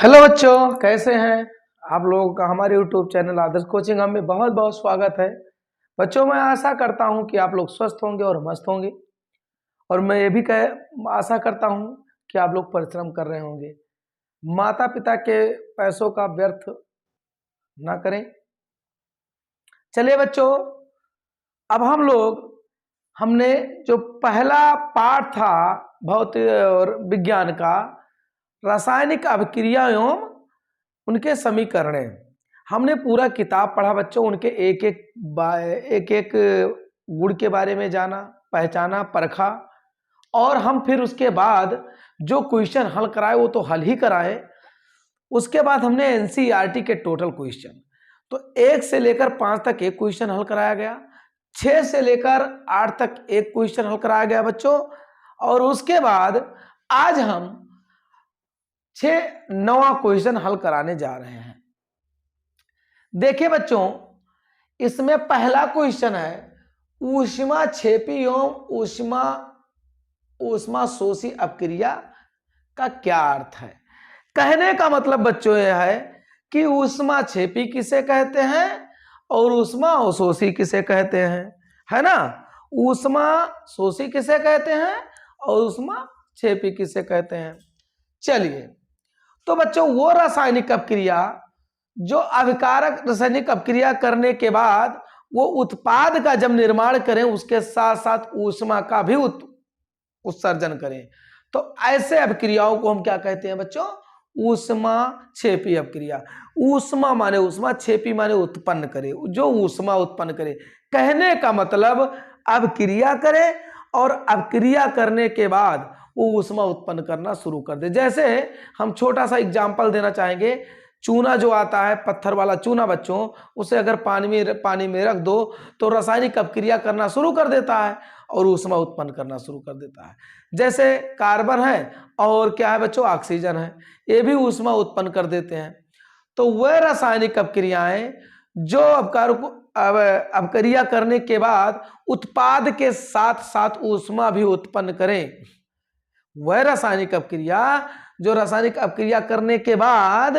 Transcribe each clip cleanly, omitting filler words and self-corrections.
Hello बच्चों, कैसे हैं आप लोगों का हमारे यूट्यूब चैनल आदर्श कोचिंग में बहुत बहुत स्वागत है। बच्चों, मैं आशा करता हूं कि आप लोग स्वस्थ होंगे और मस्त होंगे, और मैं ये भी आशा करता हूं कि आप लोग परिश्रम कर रहे होंगे। माता पिता के पैसों का व्यर्थ ना करें। चलिए बच्चों, अब हमने जो पहला पाठ था भौतिक और विज्ञान का, रासायनिक अभिक्रिया एवं उनके समीकरण, हमने पूरा किताब पढ़ा बच्चों। उनके एक एक गुण के बारे में जाना, पहचाना, परखा, और हम फिर उसके बाद जो क्वेश्चन हल कराए वो तो हल ही कराए। उसके बाद हमने एनसीईआरटी के टोटल क्वेश्चन, तो 1 से लेकर 5 तक एक क्वेश्चन हल कराया गया, 6 से लेकर 8 तक एक क्वेश्चन हल कराया गया बच्चों। और उसके बाद आज हम 9वां क्वेश्चन हल कराने जा रहे हैं। देखिए बच्चों, इसमें पहला क्वेश्चन है ऊष्मा छेपी एवं ऊष्मा शोषी अपक्रिया का क्या अर्थ है। कहने का मतलब बच्चों यह है कि ऊष्मा छेपी किसे कहते हैं और ऊष्मा अवशोषी किसे कहते हैं, है ना। ऊष्मा शोषी किसे कहते हैं और ऊष्मा छेपी किसे कहते हैं। चलिए, तो बच्चों वो रासायनिक अपक्रिया जो अभिकारक रासायनिक अपक्रिया करने के बाद वो उत्पाद का जब निर्माण करें, उसके साथ साथ ऊष्मा का भी उत्सर्जन करें, तो ऐसे अपक्रियाओं को हम क्या कहते हैं बच्चों, ऊष्मा छेपी अपक्रिया। ऊष्मा माने ऊष्मा, छेपी माने उत्पन्न करे, जो ऊष्मा उत्पन्न करे। कहने का मतलब अपक्रिया करे और अपक्रिया करने के बाद वो ऊष्मा उत्पन्न करना शुरू कर दे। जैसे हम छोटा सा एग्जाम्पल देना चाहेंगे, चूना जो आता है, पत्थर वाला चूना बच्चों, उसे अगर पानी में रख दो तो रासायनिक अपक्रिया करना शुरू कर देता है और ऊष्मा उत्पन्न करना शुरू कर देता है। जैसे कार्बन है और क्या है बच्चों, ऑक्सीजन है, ये भी ऊष्मा उत्पन्न कर देते हैं। तो वह रासायनिक अपक्रियाएं जो अपक्रिया करने के बाद उत्पाद के साथ साथ ऊष्मा भी उत्पन्न करें, वह रासायनिक अपक्रिया जो रासायनिक अपक्रिया करने के बाद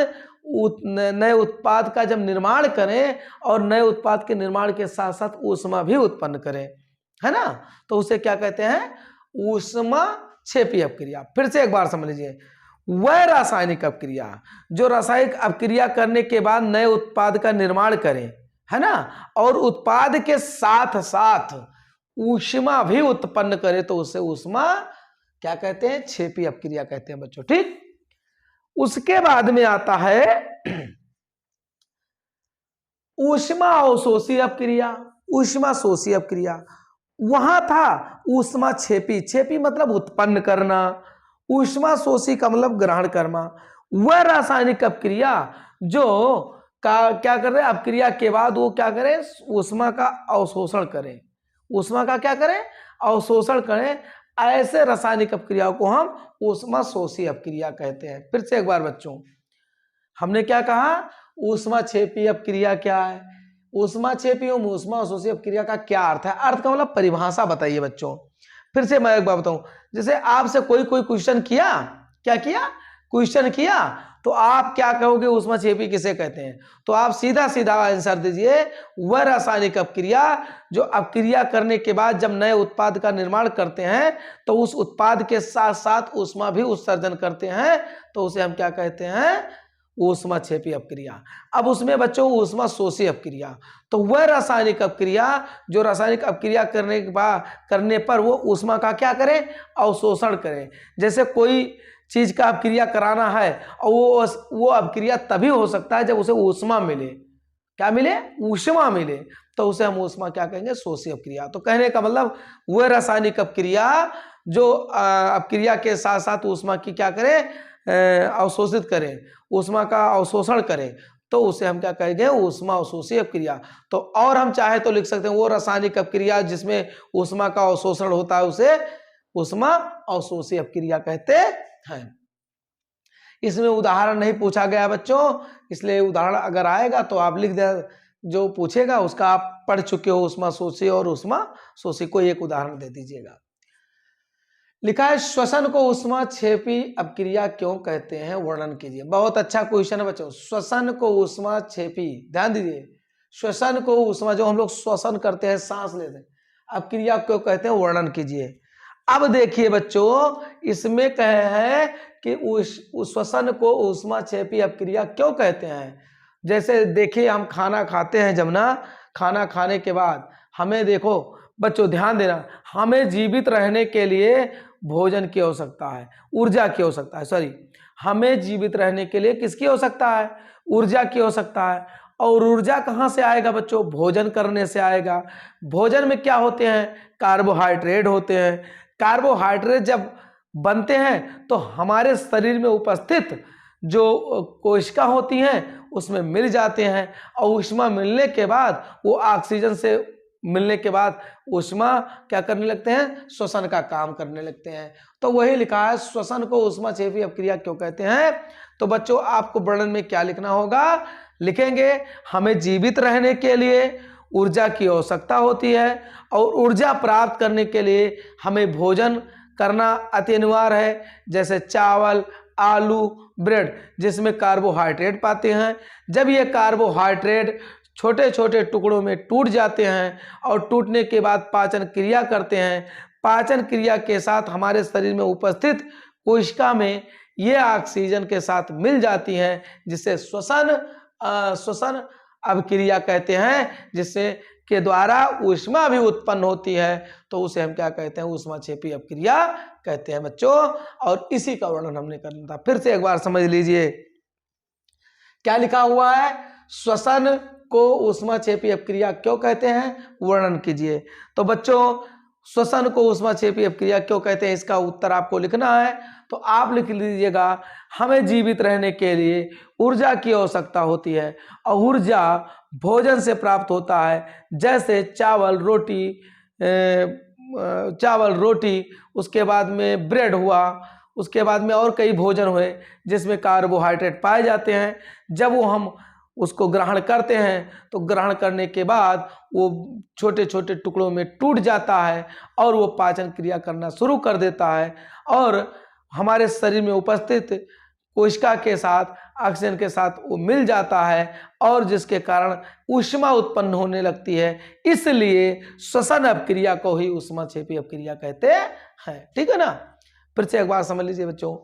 नए उत्पाद का जब निर्माण करें और नए उत्पाद के निर्माण के साथ साथ ऊष्मा भी उत्पन्न करें, है ना, तो उसे क्या कहते हैं, ऊष्मा छेपी अपक्रिया। फिर से एक बार समझ लीजिए, वह रासायनिक अपक्रिया जो रासायनिक अपक्रिया करने के बाद नए उत्पाद का निर्माण करें, है ना, और उत्पाद के साथ साथ ऊष्मा भी उत्पन्न करे, तो उसे ऊष्मा क्या कहते हैं, छेपी अपक्रिया कहते हैं बच्चों। ठीक, उसके बाद में आता है ऊष्मा अवशोषी अपक्रिया, ऊष्मा शोषी अपक्रिया। वहां था ऊष्मा छेपी, छेपी मतलब उत्पन्न करना, ऊष्मा शोषी का मतलब ग्रहण करना। वह रासायनिक अपक्रिया जो क्या कर रहे, अपक्रिया के बाद वो क्या करें, ऊष्मा का अवशोषण करें, ऊष्मा का क्या करें, अवशोषण करें। ऐसे रासायनिक अपक्रियाओं को हम ऊष्मा शोषी अपक्रिया कहते हैं। फिर से एक बार बच्चों, हमने क्या कहा, ऊष्मा छेपी अपक्रिया क्या है, ऊष्मा छेपी और ऊष्मा शोषी अपक्रिया का क्या अर्थ है, अर्थ का मतलब परिभाषा बताइए बच्चों। फिर से मैं एक बार बताऊं, जैसे आपसे कोई क्वेश्चन किया, क्या किया, क्वेश्चन किया, तो आप क्या कहोगे, ऊष्मा छेपी किसे कहते हैं, तो आप सीधा सीधा आंसर दीजिए, वह रासायनिक अपक्रिया जो अपक्रिया करने के बाद जब नए उत्पाद का निर्माण करते हैं तो उस उत्पाद के साथ साथ ऊष्मा भी उत्सर्जन करते हैं, तो उसे हम क्या कहते हैं, ऊष्मा छेपी अपक्रिया। अब उसमें बच्चों ऊष्मा शोषी अपक्रिया, तो वह रासायनिक अपक्रिया जो रासायनिक अपक्रिया करने पर वो ऊष्मा का क्या करें, अवशोषण करें। जैसे कोई चीज का अपक्रिया कराना है और वो अपक्रिया तभी हो सकता है जब उसे ऊष्मा मिले, क्या मिले, ऊष्मा मिले, तो उसे हम ऊष्मा क्या कहेंगे, शोषी अपक्रिया। तो कहने का मतलब वह रासायनिक अपक्रिया जो अपक्रिया के साथ साथ ऊष्मा की क्या करें, अवशोषित करें, ऊष्मा का अवशोषण करें, तो उसे हम क्या कहेंगे, ऊष्मा अवशोषी अपक्रिया। तो और हम चाहे तो लिख सकते हैं वो रासायनिक अपक्रिया जिसमें ऊष्मा का अवशोषण होता है उसे ऊष्मा अवशोषी अपक्रिया कहते हैं। इसमें उदाहरण नहीं पूछा गया बच्चों, इसलिए उदाहरण अगर आएगा तो आप लिख दे, जो पूछेगा उसका आप पढ़ चुके हो, ऊष्मा शोषी और ऊष्मा शोषी, को एक उदाहरण दे दीजिएगा। लिखा है श्वसन को ऊष्माक्षेपी अपक्रिया क्यों कहते हैं, वर्णन कीजिए। बहुत अच्छा क्वेश्चन है बच्चों। श्वसन को ऊष्माक्षेपी, ध्यान दीजिए, श्वसन को ऊष्मा, जो हम लोग श्वसन करते हैं, सांस लेते हैं, अपक्रिया क्यों कहते हैं, वर्णन कीजिए। अब देखिए बच्चों, इसमें कहे हैं कि श्वसन को ऊष्माक्षेपी अपक्रिया क्यों कहते हैं। जैसे देखिए, हम खाना खाते हैं जब ना, खाना खाने के बाद हमें, देखो बच्चों ध्यान देना, हमें जीवित रहने के लिए भोजन की आवश्यकता है, ऊर्जा की आवश्यकता है, सॉरी, हमें जीवित रहने के लिए किसकी आवश्यकता है, ऊर्जा की आवश्यकता है। और ऊर्जा कहाँ से आएगा बच्चों, भोजन करने से आएगा। भोजन में क्या होते हैं, कार्बोहाइड्रेट होते हैं। कार्बोहाइड्रेट जब बनते हैं तो हमारे शरीर में उपस्थित जो कोशिका होती हैं उसमें मिल जाते हैं, और ऊष्मा मिलने के बाद वो ऑक्सीजन से मिलने के बाद ऊष्मा क्या करने लगते हैं, श्वसन का काम करने लगते हैं। तो वही लिखा है, श्वसन को ऊष्माक्षेपी अपक्रिया क्यों कहते हैं। तो बच्चों आपको वर्णन में क्या लिखना होगा, लिखेंगे हमें जीवित रहने के लिए ऊर्जा की आवश्यकता होती है, और ऊर्जा प्राप्त करने के लिए हमें भोजन करना अति अनिवार्य है, जैसे चावल, आलू, ब्रेड, जिसमें कार्बोहाइड्रेट पाते हैं। जब ये कार्बोहाइड्रेट छोटे छोटे टुकड़ों में टूट जाते हैं और टूटने के बाद पाचन क्रिया करते हैं, पाचन क्रिया के साथ हमारे शरीर में उपस्थित कोशिका में ये ऑक्सीजन के साथ मिल जाती हैं, जिससे श्वसन अभिक्रिया कहते हैं, जिससे के द्वारा ऊष्मा भी उत्पन्न होती है। तो उसे हम क्या कहते हैं, ऊष्माक्षेपी अपक्रिया कहते हैं बच्चों। और इसी का वर्णन हमने करना था। फिर से एक बार समझ लीजिए क्या लिखा हुआ है, श्वसन को ऊष्माक्षेपी अपक्रिया क्यों कहते हैं, वर्णन कीजिए। तो बच्चों श्वसन को ऊष्माक्षेपी अपक्रिया क्यों कहते हैं, इसका उत्तर आपको लिखना है। तो आप लिख लीजिएगा, हमें जीवित रहने के लिए ऊर्जा की आवश्यकता होती है, और ऊर्जा भोजन से प्राप्त होता है, जैसे चावल रोटी, उसके बाद में ब्रेड हुआ, उसके बाद में और कई भोजन हुए जिसमें कार्बोहाइड्रेट पाए जाते हैं। जब वो हम उसको ग्रहण करते हैं तो ग्रहण करने के बाद वो छोटे छोटे टुकड़ों में टूट जाता है और वो पाचन क्रिया करना शुरू कर देता है, और हमारे शरीर में उपस्थित कोशिका के साथ ऑक्सीजन के साथ वो मिल जाता है, और जिसके कारण ऊष्मा उत्पन्न होने लगती है। इसलिए श्वसन अपक्रिया को ही ऊष्माक्षेपी अपक्रिया कहते हैं। ठीक है ना। फिर से एक बार समझ लीजिए बच्चों,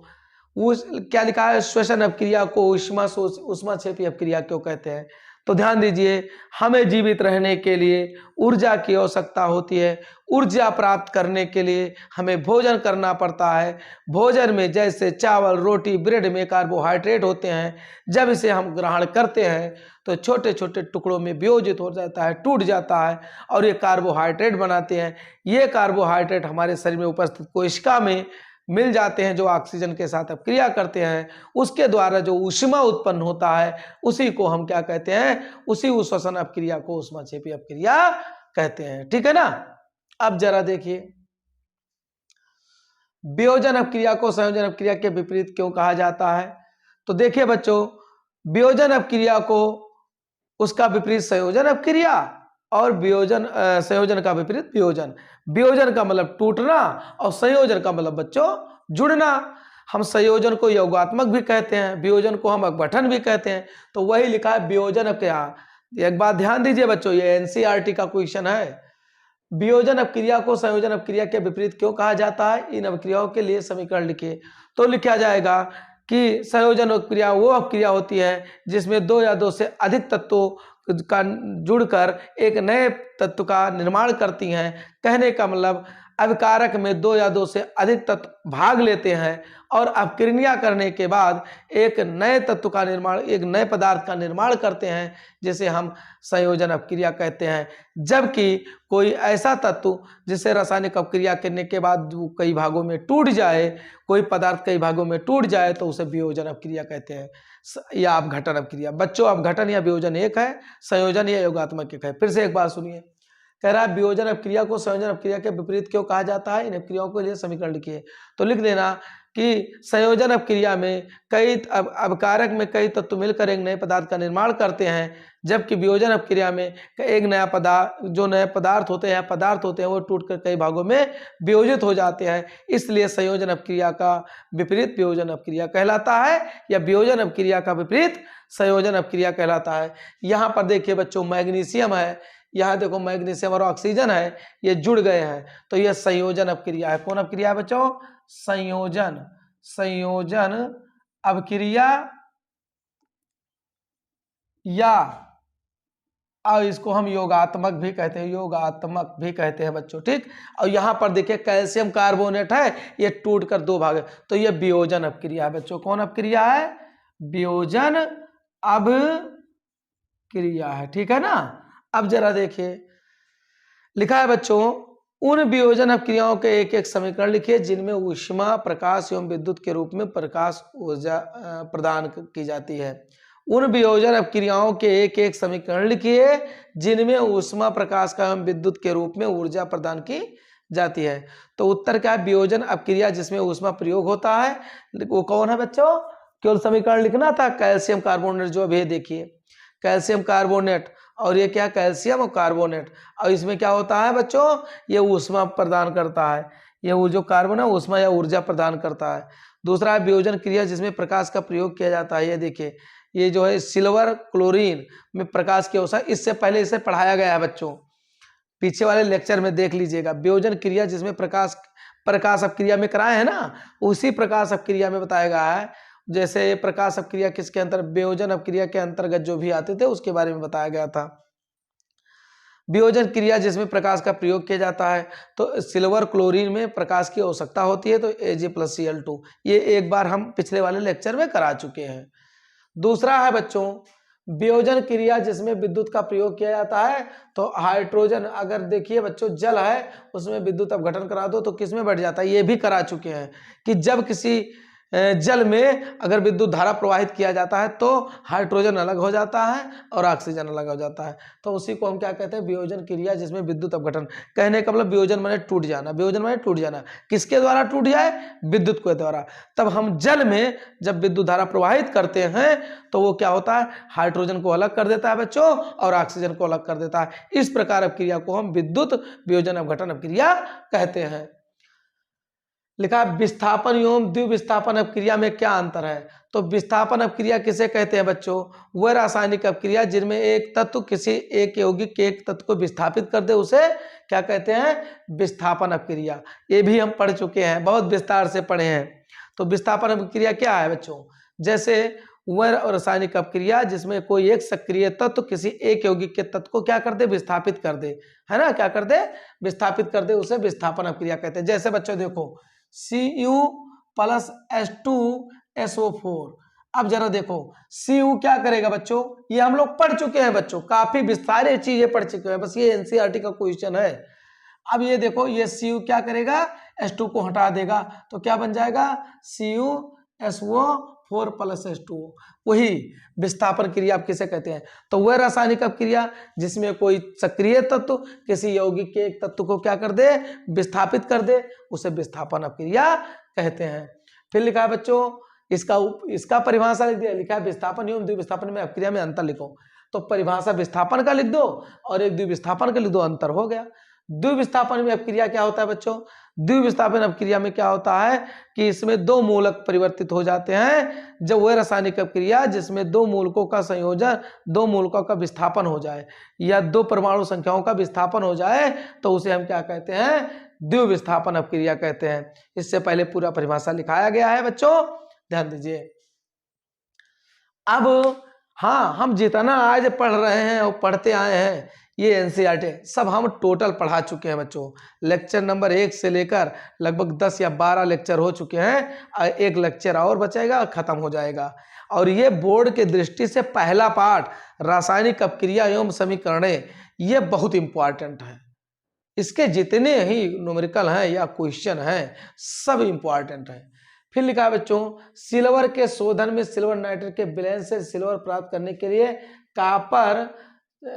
क्या लिखा है, श्वसन अपक्रिया को ऊष्माक्षेपी अपक्रिया क्यों कहते हैं। तो ध्यान दीजिए, हमें जीवित रहने के लिए ऊर्जा की आवश्यकता होती है। ऊर्जा प्राप्त करने के लिए हमें भोजन करना पड़ता है। भोजन में जैसे चावल, रोटी, ब्रेड में कार्बोहाइड्रेट होते हैं। जब इसे हम ग्रहण करते हैं तो छोटे छोटे टुकड़ों में वियोजित हो जाता है, टूट जाता है, और ये कार्बोहाइड्रेट बनाते हैं। ये कार्बोहाइड्रेट हमारे शरीर में उपस्थित कोशिका में मिल जाते हैं, जो ऑक्सीजन के साथ अपक्रिया करते हैं। उसके द्वारा जो ऊष्मा उत्पन्न होता है उसी को हम क्या कहते हैं, उसी श्वसन अपक्रिया को ऊष्माक्षेपी अपक्रिया कहते हैं। ठीक है ना। अब जरा देखिए, वियोजन अपक्रिया को संयोजन अपक्रिया के विपरीत क्यों कहा जाता है। तो देखिए बच्चों, वियोजन अपक्रिया को उसका विपरीत संयोजन अपक्रिया, और संयोजन का विपरीत वियोजन। वियोजन का मतलब टूटना, और संयोजन का मतलब बच्चों जुड़ना। हम संयोजन को योगात्मक भी कहते हैं, वियोजन को हम अपघटन भी कहते हैं। तो वही लिखा है वियोजन अपक्रिया। एक बात ध्यान दीजिए बच्चों, ये एनसीईआरटी का क्वेश्चन है। वियोजन अपक्रिया को संयोजन अपक्रिया के विपरीत क्यों कहा जाता है, इन अपक्रियाओं के लिए समीकरण लिखिए। तो लिखा जाएगा कि संयोजन अपक्रिया वो अपक्रिया होती है जिसमें दो या दो से अधिक तत्वों का जुड़कर एक नए तत्व का निर्माण करती हैं। कहने का मतलब अभिकारक में दो या दो से अधिक तत्व भाग लेते हैं और अपक्रिया करने के बाद एक नए तत्व का निर्माण, एक नए पदार्थ का निर्माण करते हैं, जिसे हम संयोजन अपक्रिया कहते हैं। जबकि कोई ऐसा तत्व जिसे रासायनिक अपक्रिया करने के बाद वो कई भागों में टूट जाए, कोई पदार्थ कई भागों में टूट जाए, तो उसे वियोजन अपक्रिया कहते हैं, या अपघटन अपक्रिया। बच्चों अपघटन या वियोजन एक है, संयोजन या योगात्मक एक है। फिर से एक बार सुनिए, कह रहा है वियोजन अपक्रिया को संयोजन अपक्रिया के विपरीत क्यों कहा जाता है, इन अपक्रियाओं के लिए समीकरण लिखिए। तो लिख देना कि संयोजन अपक्रिया में कई अभिकारक में कई तत्व मिलकर एक नए पदार्थ का निर्माण करते हैं, जबकि वियोजन अपक्रिया में एक नया पदार्थ, जो नए पदार्थ होते हैं वो टूटकर कई भागों में वियोजित हो जाते हैं। इसलिए संयोजन अपक्रिया का विपरीत वियोजन अपक्रिया कहलाता है, या वियोजन अपक्रिया का विपरीत संयोजन अपक्रिया कहलाता है। यहाँ पर देखिए बच्चों, मैग्नीशियम है, यहाँ देखो मैग्नीशियम और ऑक्सीजन है, ये जुड़ गए हैं, तो यह संयोजन अपक्रिया है। कौन अपक्रिया है बच्चों? संयोजन अपक्रिया, या और इसको हम योगात्मक भी कहते हैं, बच्चों, ठीक। और यहाँ पर देखिए कैल्शियम कार्बोनेट है, ये टूटकर दो भाग है, तो ये वियोजन अपक्रिया है बच्चों। कौन अपक्रिया है? वियोजन अपक्रिया है, ठीक है ना। अब जरा देखिए, लिखा है बच्चों, उन वियोजन अपक्रियाओं के एक एक समीकरण लिखिए जिनमें ऊष्मा, प्रकाश एवं विद्युत के रूप में प्रकाश ऊर्जा प्रदान की जाती है। उन वियोजन अपक्रियाओं के एक एक समीकरण लिखिए जिनमें ऊष्मा, प्रकाश का एवं विद्युत के रूप में ऊर्जा प्रदान की जाती है। तो उत्तर क्या है? वियोजन अपक्रिया जिसमें ऊष्मा प्रयोग होता है, वो कौन है बच्चों? केवल समीकरण लिखना था, कैल्शियम कार्बोनेट, जो अभी देखिए कैल्शियम कार्बोनेट, और ये क्या? कैल्शियम और कार्बोनेट। और इसमें क्या होता है बच्चों? ये ऊष्मा प्रदान करता है, ये वो जो कार्बन है ऊष्मा या ऊर्जा प्रदान करता है। दूसरा है वियोजन क्रिया जिसमें प्रकाश का प्रयोग किया जाता है। ये देखिए, ये जो है सिल्वर क्लोरीन में प्रकाश की अवस्था, इससे पहले इसे पढ़ाया गया है बच्चों, पीछे वाले लेक्चर में देख लीजिएगा। वियोजन क्रिया जिसमें प्रकाश अपक्रिया में कराए हैं ना, उसी प्रकाश अपक्रिया में बताया गया है। जैसे प्रकाश अपक्रिया किसके अंतर, वियोजन अपक्रिया के अंतर्गत जो भी आते थे उसके बारे में बताया गया था। वियोजन क्रिया जिसमें प्रकाश का प्रयोग किया जाता है, तो सिल्वर क्लोरीन में प्रकाश की आवश्यकता होती है, तो Ag+Cl2, ये एक बार हम पिछले वाले लेक्चर में करा चुके हैं। दूसरा है बच्चों वियोजन क्रिया जिसमें विद्युत का प्रयोग किया जाता है, तो हाइड्रोजन, अगर देखिए बच्चों जल है उसमें विद्युत अपघटन करा दो तो किसमें बढ़ जाता है, ये भी करा चुके हैं कि जब किसी जल में अगर विद्युत धारा प्रवाहित किया जाता है तो हाइड्रोजन अलग हो जाता है और ऑक्सीजन अलग हो जाता है, तो उसी को हम क्या कहते हैं? वियोजन क्रिया जिसमें विद्युत अपघटन। कहने का मतलब वियोजन माने टूट जाना, वियोजन माने टूट जाना, किसके द्वारा टूट जाए? विद्युत के द्वारा। तब हम जल में जब विद्युत धारा प्रवाहित करते हैं तो वो क्या होता है? हाइड्रोजन को अलग कर देता है बच्चों और ऑक्सीजन को अलग कर देता है। इस प्रकार अपक्रिया को हम विद्युत वियोजन अपघटन अपक्रिया कहते हैं। लिखा है विस्थापन एवं द्विविस्थापन अपक्रिया में क्या अंतर है? तो विस्थापन अपक्रिया किसे कहते हैं बच्चों? वह रासायनिक अपक्रिया जिनमें एक तत्व किसी एक यौगिक के एक तत्व को विस्थापित कर दे, उसे क्या कहते हैं? विस्थापन अपक्रिया। ये भी हम पढ़ चुके हैं, बहुत विस्तार से पढ़े हैं। तो विस्थापन अपक्रिया क्या है बच्चों? जैसे वह रासायनिक अपक्रिया जिसमें कोई एक सक्रिय तत्व किसी एक यौगिक के तत्व को क्या कर दे? विस्थापित कर दे, है ना, क्या कर दे? विस्थापित कर दे, उसे विस्थापन अपक्रिया कहते हैं। जैसे बच्चों देखो Cu+H2SO4, अब जरा देखो Cu क्या करेगा बच्चों? ये हम लोग पढ़ चुके हैं बच्चों, काफी विस्तार चीजें पढ़ चुके हैं, बस ये एनसीईआरटी का क्वेश्चन है। अब ये देखो, ये Cu क्या करेगा? H2 को हटा देगा, तो क्या बन जाएगा? CuSO4+H2O। वही विस्थापन क्रिया आप किसे कहते हैं? तो वह रासायनिक अपक्रिया जिसमें कोई सक्रिय तत्व किसी यौगिक के एक तत्व को क्या कर दे? विस्थापित कर दे, उसे विस्थापन अपक्रिया कहते हैं। फिर लिखा है बच्चों, इसका परिभाषा लिख दिया, लिखा है विस्थापन एवं द्विविस्थापन में अपक्रिया में अंतर लिखो। तो परिभाषा विस्थापन का लिख दो और एक द्विविस्थापन का लिख दो, अंतर हो गया। द्विविस्थापन में अपक्रिया क्या होता है बच्चों? द्विविस्थापन अपक्रिया में क्या होता है कि इसमें दो मूलक परिवर्तित हो जाते हैं। जब वह रासायनिक अपक्रिया जिसमें दो मूलकों का संयोजन, दो मूलकों का विस्थापन हो जाए या दो परमाणु संख्याओं का विस्थापन हो जाए, तो उसे हम क्या कहते हैं? द्विविस्थापन अपक्रिया कहते हैं। इससे पहले पूरा परिभाषा लिखाया गया है बच्चों, ध्यान दीजिए। अब हाँ, हम जितना आज पढ़ रहे हैं और पढ़ते आए हैं, ये एनसीईआरटी सब हम टोटल पढ़ा चुके हैं बच्चों। लेक्चर नंबर 1 से लेकर लगभग 10 या 12 लेक्चर हो चुके हैं, एक लेक्चर और बचेगा, खत्म हो जाएगा। और ये बोर्ड के दृष्टि से पहला पार्ट रासायनिक अपक्रिया एवं समीकरणें, ये बहुत इंपॉर्टेंट है। इसके जितने ही न्यूमेरिकल हैं या क्वेश्चन हैं, सब इंपॉर्टेंट है। फिर लिखा है बच्चों, सिल्वर के शोधन में सिल्वर नाइट्रेट के विलयन से सिल्वर प्राप्त करने के लिए कॉपर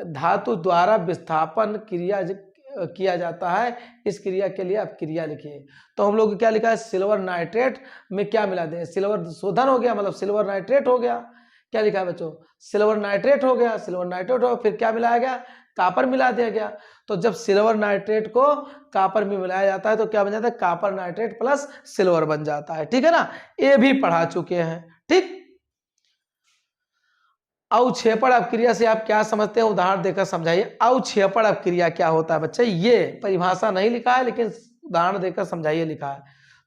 धातु द्वारा विस्थापन क्रिया किया जाता है। इस क्रिया के लिए आप क्रिया लिखिए। तो हम लोग क्या लिखा है? सिल्वर नाइट्रेट में क्या मिला दें? सिल्वर शोधन हो गया, मतलब सिल्वर नाइट्रेट हो गया। क्या लिखा है बच्चों, सिल्वर नाइट्रेट हो गया, सिल्वर नाइट्रेट हो, फिर क्या मिलाया गया, कापर मिला दिया गया। तो जब सिल्वर नाइट्रेट को कापर में मिलाया जाता है तो क्या बन जाता है, कापर नाइट्रेट प्लस सिल्वर बन जाता है। ठीक है ना, ये भी पढ़ा चुके हैं। ठीक, अवक्षेपण अपक्रिया से आप क्या समझते हैं, उदाहरण देकर समझाइए। अवक्षेपण अपक्रिया क्या होता है बच्चे, ये परिभाषा नहीं लिखा है लेकिन उदाहरण देकर समझाइए लिखा है।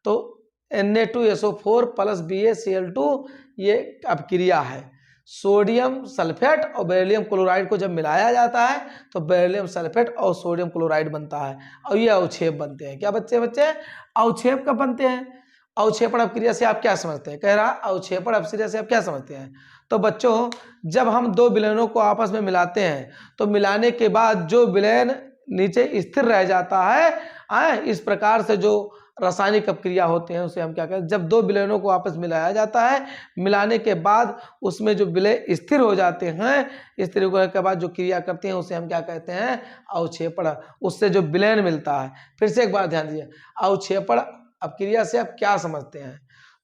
तो Na2SO4 प्लस BaCl2 ये अपक्रिया है। सोडियम सल्फेट और बेरिलियम क्लोराइड को जब मिलाया जाता है तो बेरिलियम सल्फेट और सोडियम क्लोराइड बनता है और ये अवक्षेप बनते हैं। क्या बच्चे अवक्षेप कब बनते हैं। अवक्षेपण अपक्रिया से आप क्या समझते हैं, कह रहा अवक्षेपण अपक्रिया से आप क्या समझते हैं। तो बच्चों जब हम दो विलयनों को आपस में मिलाते हैं तो मिलाने के बाद जो विलयन नीचे स्थिर रह जाता है, इस प्रकार से जो रासायनिक अपक्रिया होते हैं उसे हम क्या कहते हैं, जब दो विलयनों को आपस में मिलाया जाता है, मिलाने के बाद उसमें जो विलय स्थिर हो जाते हैं, स्थिर होने के बाद जो क्रिया करते हैं उसे हम क्या कहते हैं, अवक्षेपण। उससे जो विलयन मिलता है, फिर से एक बार ध्यान दीजिए, अवक्षेपण अपक्रिया से आप क्या समझते हैं,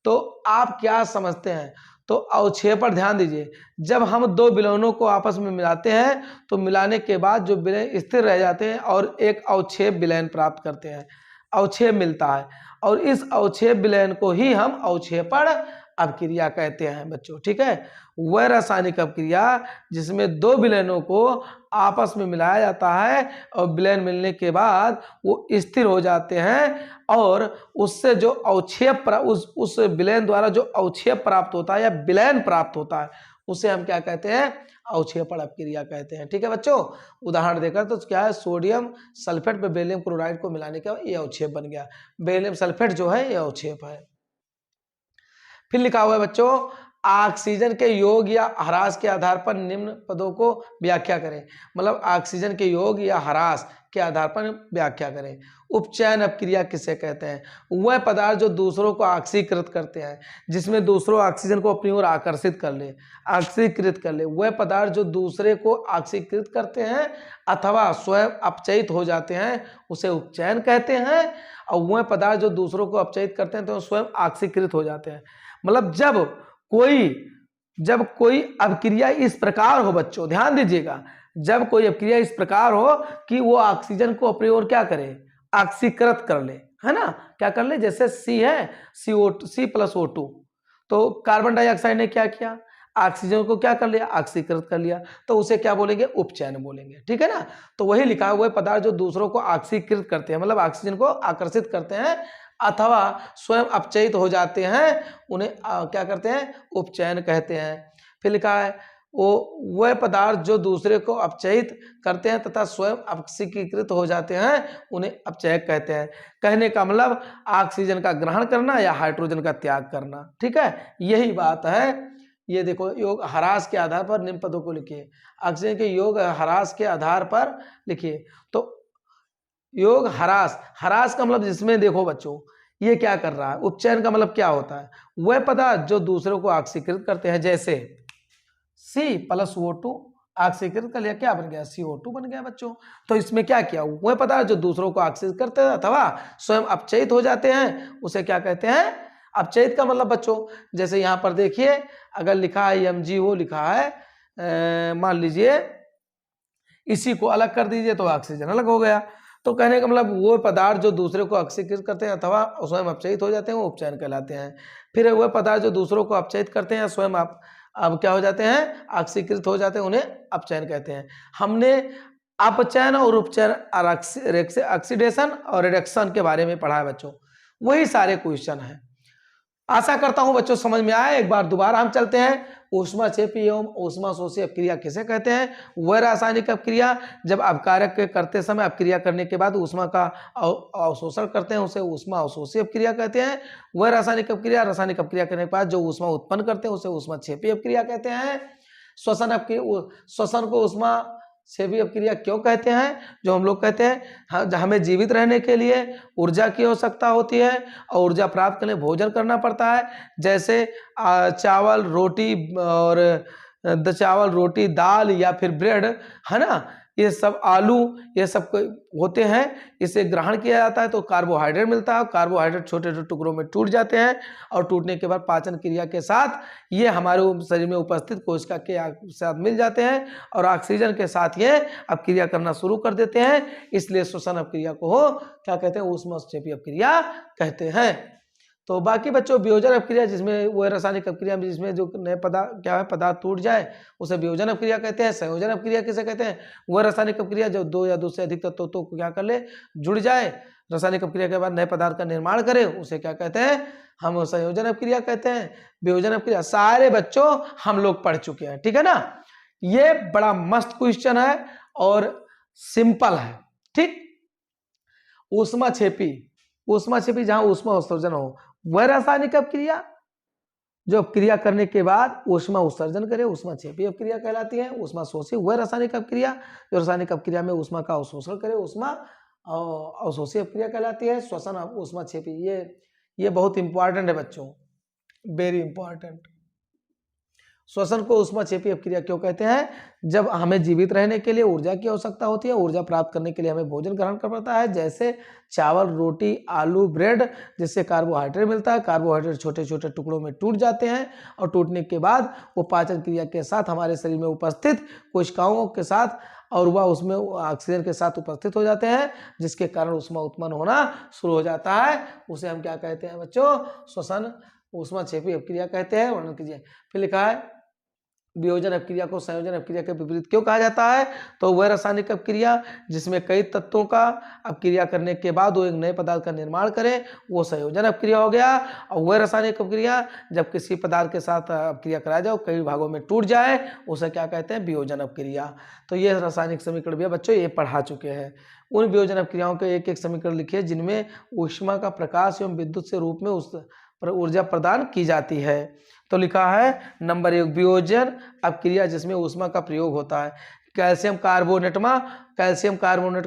तो आप क्या समझते हैं, तो अवक्षेपण ध्यान दीजिए, जब हम दो विलयनों को आपस में मिलाते हैं तो मिलाने के बाद जो विलय स्थिर रह जाते हैं और एक अवक्षेप विलयन प्राप्त करते हैं, अवक्षेप मिलता है, और इस अवक्षेप विलयन को ही हम अवक्षेपण अपक्रिया कहते हैं बच्चों। ठीक है, वह रासायनिक अपक्रिया जिसमें दो विलयनों को आपस में मिलाया जाता है और विलयन मिलने के बाद वो स्थिर हो जाते हैं और उससे जो अवक्षेप उस विलयन द्वारा जो अवक्षेप प्राप्त होता है या विलयन प्राप्त होता है उसे हम क्या कहते हैं, अवक्षेपण अपक्रिया कहते हैं। ठीक है बच्चों, उदाहरण देकर तो क्या है, सोडियम सल्फेट पे बेरिलियम क्लोराइड को मिलाने के बाद ये अवक्षेप बन गया, बेरिलियम सल्फेट जो है ये अवक्षेप है। फिर लिखा हुआ है बच्चों, ऑक्सीजन के योग या ह्रास के आधार पर निम्न पदों को व्याख्या करें। मतलब ऑक्सीजन के योग या ह्रास के आधार पर व्याख्या करें। उपचयन अपक्रिया किसे कहते हैं, वह पदार्थ जो दूसरों को ऑक्सीकृत करते हैं, जिसमें दूसरों ऑक्सीजन को अपनी ओर आकर्षित कर ले, ऑक्सीकृत कर ले, वह पदार्थ जो दूसरे को ऑक्सीकृत करते हैं अथवा स्वयं अपचयित हो जाते हैं उसे उपचयन कहते हैं। और वह पदार्थ जो दूसरों को अपचयित करते हैं तो स्वयं ऑक्सीकृत हो जाते हैं। मतलब जब कोई अपक्रिया इस प्रकार हो बच्चों, ध्यान दीजिएगा, जब कोई अपक्रिया इस प्रकार हो कि वो ऑक्सीजन को अपनी ओर क्या करे, ऑक्सीकृत कर ले, है ना, क्या कर ले, जैसे C है C+O2, तो कार्बन डाइऑक्साइड ने क्या किया, ऑक्सीजन को क्या कर लिया, ऑक्सीकृत कर लिया, तो उसे क्या बोलेंगे, उपचयन बोलेंगे। ठीक है ना, तो वही लिखा हुआ है, पदार्थ जो दूसरों को ऑक्सीकृत करते हैं, मतलब ऑक्सीजन को आकर्षित करते हैं अथवा स्वयं अपचयित हो जाते हैं, उन्हें क्या करते हैं, उपचयन कहते हैं। फिर लिखा है, वह पदार्थ जो दूसरे को अपचयित करते हैं तथा स्वयं ऑक्सीकृत हो जाते हैं उन्हें अपचयक कहते हैं। कहने का मतलब ऑक्सीजन का ग्रहण करना या हाइड्रोजन का त्याग करना। ठीक है, यही बात है। ये देखो, योग ह्रास के आधार पर निम्न पदों को लिखिए। ऑक्सीजन के योग ह्रास के आधार पर लिखिए। तो योग ह्रास का मतलब जिसमें देखो बच्चों ये क्या कर रहा है, उपचयन का मतलब क्या होता है, वह पदार्थ जो दूसरों को ऑक्सीकृत करते हैं, जैसे C+O2 ऑक्सीकृत कर लिया, क्या बन गया, CO2 बन गया बच्चों। तो इसमें क्या किया, वह पदार्थ जो दूसरों को ऑक्सीकृत करते हैं अथवा स्वयं अपचयित हो जाते हैं उसे क्या कहते हैं, अपचयित का मतलब बच्चों, जैसे यहाँ पर देखिए अगर लिखा है MgO लिखा है, मान लीजिए इसी को अलग कर दीजिए तो ऑक्सीजन अलग हो गया। तो कहने का मतलब वो पदार्थ जो दूसरे को ऑक्सीकृत करते हैं अथवा स्वयं अपचयित हो जाते हैं वो उपचयन कहलाते हैं। फिर वह पदार्थ जो दूसरों को अपचयित करते हैं स्वयं अब क्या हो जाते हैं, ऑक्सीकृत हो जाते हैं, उन्हें अपचयन कहते हैं। हमने अपचयन और उपचयन, ऑक्सीडेशन और रिडक्शन के बारे में पढ़ा है बच्चों, वही सारे क्वेश्चन हैं। आशा करता हूं बच्चों समझ में आया। एक बार दोबारा हम चलते हैं, ऊष्माक्षेपी एवं ऊष्माशोषी अपक्रिया किसे कहते हैं, वह रासायनिक अपक्रिया जब अपकारक करते समय अपक्रिया करने के बाद ऊष्मा का अवशोषण करते हैं उसे ऊष्मा अवशोषी अपक्रिया कहते हैं। वह रासायनिक अपक्रिया करने के बाद जो ऊष्मा उत्पन्न करते हैं उसे ऊष्माक्षेपी अपक्रिया कहते हैं। श्वसन को ऊष्मा क्षेपी अपक्रिया क्यों कहते हैं, जो हम लोग कहते हैं हमें जीवित रहने के लिए ऊर्जा की आवश्यकता होती है और ऊर्जा प्राप्त करने भोजन करना पड़ता है, जैसे चावल रोटी दाल या फिर ब्रेड, है ना, ये सब आलू, ये सब होते हैं, इसे ग्रहण किया जाता है तो कार्बोहाइड्रेट मिलता है। कार्बोहाइड्रेट छोटे छोटे टुकड़ों में टूट जाते हैं और टूटने के बाद पाचन क्रिया के साथ ये हमारे शरीर में उपस्थित कोशिका के साथ मिल जाते हैं और ऑक्सीजन के साथ ये अब क्रिया करना शुरू कर देते हैं। इसलिए श्वसन अपक्रिया को क्या कहते हैं, ऊष्माक्षेपी अपक्रिया कहते हैं। तो बाकी बच्चों वियोजन अपक्रिया, जिसमें वो रासायनिक अपक्रिया में जिसमें जो नए पदार्थ टूट जाए उसे वियोजन अपक्रिया कहते हैं। संयोजन अपक्रिया किसे कहते हैं, वह रासायनिक अपक्रिया जो दो या दो से अधिक तत्वों को क्या कर ले, जुड़ जाए, रासायनिक अपक्रिया के बाद नए पदार्थ का निर्माण करे, उसे क्या कहते हैं, हम संयोजन अपक्रिया कहते हैं। वियोजन अपक्रिया सारे बच्चों हम लोग पढ़ चुके हैं, ठीक है ना। ये बड़ा मस्त क्वेश्चन है और सिंपल है, ठीक। ऊष्माक्षेपी जहां ऊष्मा उत्सर्जन हो वह रासायनिक अपक्रिया जो अपक्रिया करने के बाद ऊष्मा उत्सर्जन करे, ऊष्माक्षेपी अपक्रिया कहलाती है। ऊष्माशोषी वह रासायनिक अपक्रिया जो रासायनिक अपक्रिया में ऊष्मा का अवशोषण करे, ऊष्मा अवशोषी अपक्रिया कहलाती है। श्वसन ऊष्माक्षेपी, ये बहुत इंपॉर्टेंट है बच्चों, वेरी इंपॉर्टेंट। श्वसन को ऊष्माक्षेपी अपक्रिया क्यों कहते हैं, जब हमें जीवित रहने के लिए ऊर्जा की आवश्यकता होती है, ऊर्जा प्राप्त करने के लिए हमें भोजन ग्रहण करना पड़ता है, जैसे चावल, रोटी, आलू, ब्रेड, जिससे कार्बोहाइड्रेट मिलता है। कार्बोहाइड्रेट छोटे छोटे टुकड़ों में टूट जाते हैं और टूटने के बाद वो पाचन क्रिया के साथ हमारे शरीर में उपस्थित कोशिकाओं के साथ और वह उसमें ऑक्सीजन के साथ उपस्थित हो जाते हैं, जिसके कारण ऊष्मा उत्पन्न होना शुरू हो जाता है। उसे हम क्या कहते हैं बच्चों, श्वसन ऊष्माक्षेपी अपक्रिया कहते हैं। वर्णन कीजिए। फिर लिखा है वियोजन अपक्रिया को संयोजन अपक्रिया के विपरीत क्यों कहा जाता है, तो वह रासायनिक अपक्रिया जिसमें कई तत्वों का अपक्रिया करने के बाद वो एक नए पदार्थ का निर्माण करे, वो संयोजन अपक्रिया हो गया। और वह रासायनिक अपक्रिया जब किसी पदार्थ के साथ अपक्रिया कराया जाए कई भागों में टूट जाए, उसे क्या कहते हैं, वियोजन अपक्रिया। तो ये रासायनिक समीकरण भी बच्चों ये पढ़ा चुके हैं। उन वियोजन अपक्रियाओं के एक एक समीकरण लिखिए जिनमें ऊष्मा का प्रकाश एवं विद्युत से रूप में उस पर ऊर्जा प्रदान की जाती है। तो लिखा है नंबर 1 वियोजन अपक्रिया जिसमें ऊष्मा का प्रयोग होता है। कैल्शियम कार्बोनेट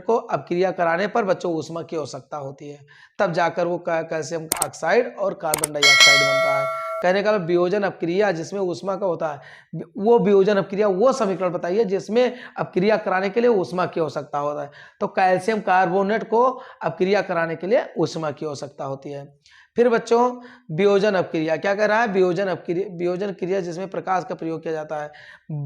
को अपक्रिया कराने पर बच्चों ऊष्मा की आवश्यकता होती है, तब जाकर वो कैल्शियम ऑक्साइड और कार्बन डाइऑक्साइड बनता है। कहने का वियोजन अपक्रिया जिसमें ऊष्मा का होता है, वो वियोजन अपक्रिया वो समीकरण बताइए जिसमें अपक्रिया कराने के लिए ऊष्मा की आवश्यकता होता है। तो कैल्शियम कार्बोनेट को अपक्रिया कराने के लिए ऊष्मा की आवश्यकता होती है। फिर बच्चों वियोजन अपक्रिया क्या कह रहा है, वियोजन क्रिया जिसमें प्रकाश का प्रयोग किया जाता है।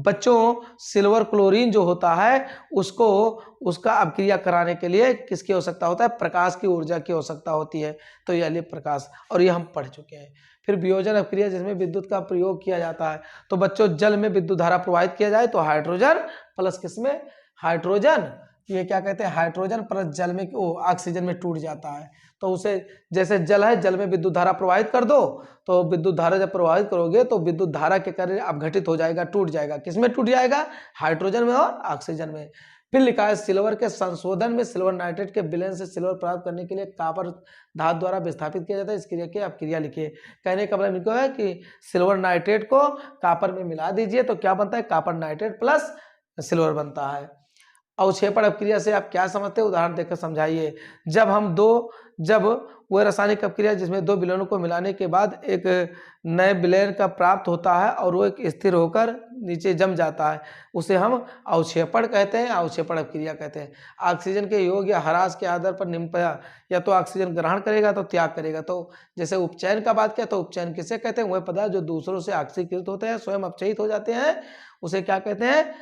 बच्चों सिल्वर क्लोरीन जो होता है उसका अपक्रिया कराने के लिए किसकी आवश्यकता होता है, प्रकाश की ऊर्जा की आवश्यकता होती है। तो यह लिए प्रकाश, और ये हम पढ़ चुके हैं। फिर वियोजन अपक्रिया जिसमें विद्युत का प्रयोग किया जाता है। तो बच्चों जल में विद्युत धारा प्रवाहित किया जाए तो हाइड्रोजन प्लस किसमें, हाइड्रोजन, ये क्या कहते हैं, हाइड्रोजन प्लस जल में ऑक्सीजन में टूट जाता है। तो उसे जैसे जल है, जल में विद्युत धारा प्रवाहित कर दो, तो विद्युत धारा जब प्रवाहित करोगे तो विद्युत धारा के कारण अपघटित हो जाएगा, टूट जाएगा। किसमें टूट जाएगा, हाइड्रोजन में और ऑक्सीजन में। फिर लिखा है सिल्वर के संशोधन में सिल्वर नाइट्रेट के विलयन से सिल्वर प्राप्त करने के लिए कापर धातु द्वारा विस्थापित किया जाता है। इस क्रिया की अपक्रिया लिखिए। कहने का मतलब इनको है कि सिल्वर नाइट्रेट को कापर में मिला दीजिए तो क्या बनता है, कापर नाइट्रेट प्लस सिल्वर बनता है। अवक्षेपण अपक्रिया से आप क्या समझते हैं, उदाहरण देकर समझाइए। जब वह रासायनिक अपक्रिया जिसमें दो विलयनों को मिलाने के बाद एक नए विलयन का प्राप्त होता है और वो एक स्थिर होकर नीचे जम जाता है, उसे हम अवक्षेपण कहते हैं, अवक्षेपण अपक्रिया कहते हैं। ऑक्सीजन के योग या ह्रास के आधार पर निम्न या तो ऑक्सीजन ग्रहण करेगा तो त्याग करेगा। तो जैसे उपचयन का बात किया तो उपचयन किसे कहते हैं, वह पदार्थ जो दूसरों से ऑक्सीकृत होते हैं, स्वयं अपचयित हो जाते हैं, उसे क्या कहते हैं,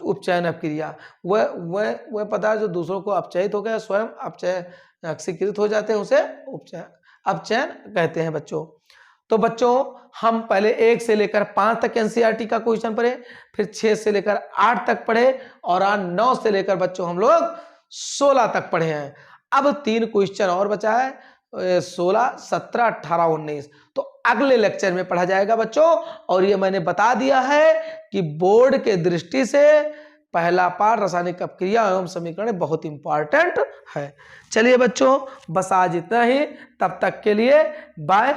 उपचयन अपक्रिया। वह पदार्थ जो दूसरों को अपचयित हो गया, स्वयं ऑक्सीकृत हो जाते हैं, उसे अपचयन कहते हैं बच्चों। तो बच्चों हम पहले 1 से लेकर 5 तक एनसीईआरटी का क्वेश्चन पढ़े, फिर 6 से लेकर 8 तक पढ़े और आज 9 से लेकर बच्चों हम लोग 16 तक पढ़े हैं। अब 3 क्वेश्चन और बचा है, 16, 17, 18, 19। तो अगले लेक्चर में पढ़ा जाएगा बच्चों। और ये मैंने बता दिया है कि बोर्ड के दृष्टि से पहला पाठ रासायनिक अपक्रिया एवं समीकरण बहुत इंपॉर्टेंट है। चलिए बच्चों बस आज इतना ही, तब तक के लिए बाय।